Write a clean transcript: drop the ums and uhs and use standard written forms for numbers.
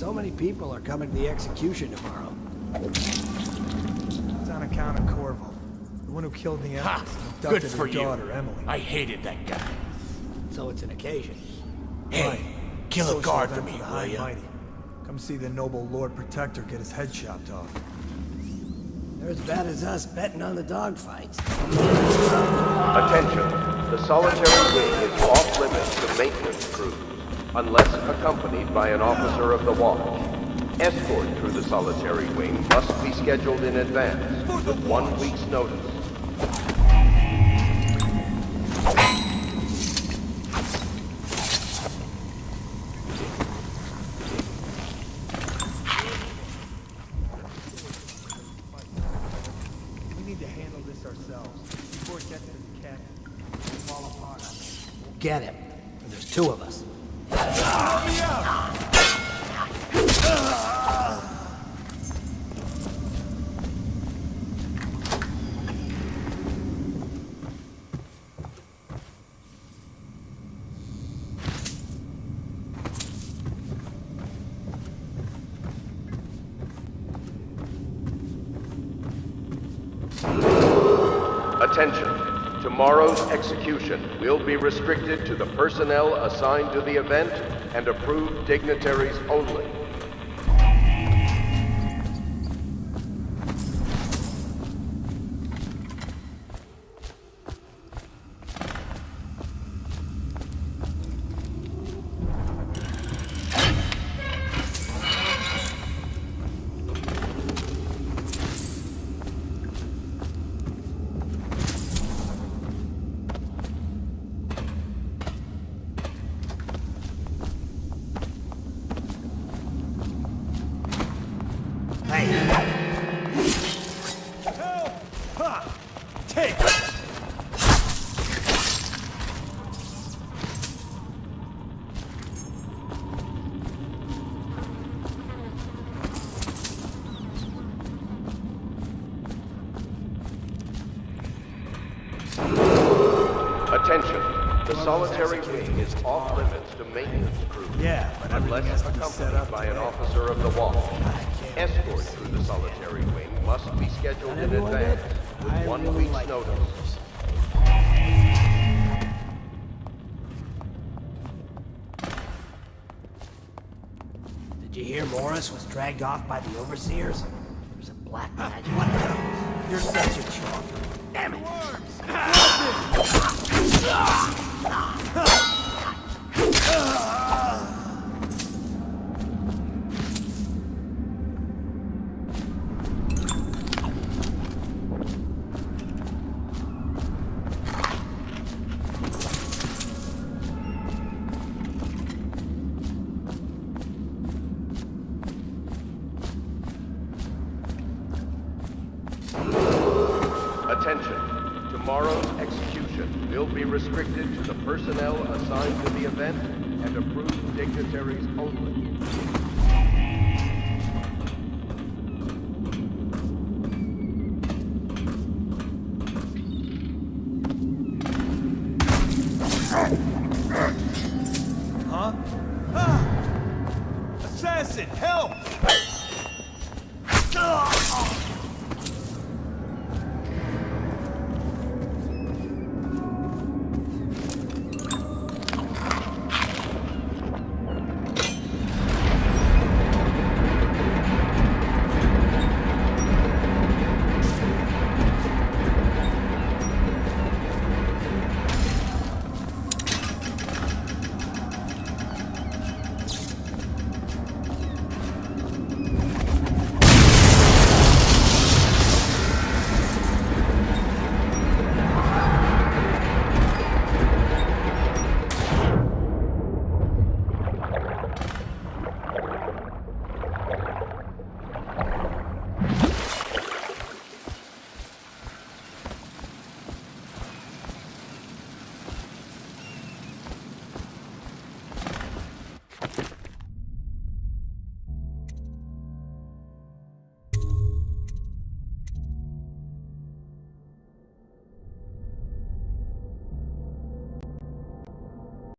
so many people are coming to the execution tomorrow? It's on account of Corvo, the one who killed the Ha! Empress and Good abducted for her you. daughter, Emily. I hated that guy. So it's an occasion. Hey, Right. kill a Social guard for event me, the will High ya? Mighty. Come see the noble Lord Protector get his head chopped off. They're as bad as us betting on the dogfights. Attention. The solitary wing is off limits to maintenance crews, unless accompanied by an officer of the watch. Escort through the solitary wing must be scheduled in advance, with 1 week's notice. We need to handle this ourselves before it gets to the captain. We'll fall apart. Get him. There's two of us. Attention. Tomorrow's execution will be restricted to the personnel assigned to the event and approved dignitaries only. Take! Attention. The solitary wing is off limits to maintenance crews. Yeah, but everything has Unless to be set up accompanied by an today. officer of the watch. Escort through the solitary wing must be scheduled in everyone did? advance with I 1 really week's like notice. Did you hear Morris was dragged off by the overseers? There's a black magic. What You're such a chump. Damn it! Attention. Tomorrow's execution will be restricted to the personnel assigned to the event and approved dignitaries only. Huh? Ah! Assassin, help! Ah!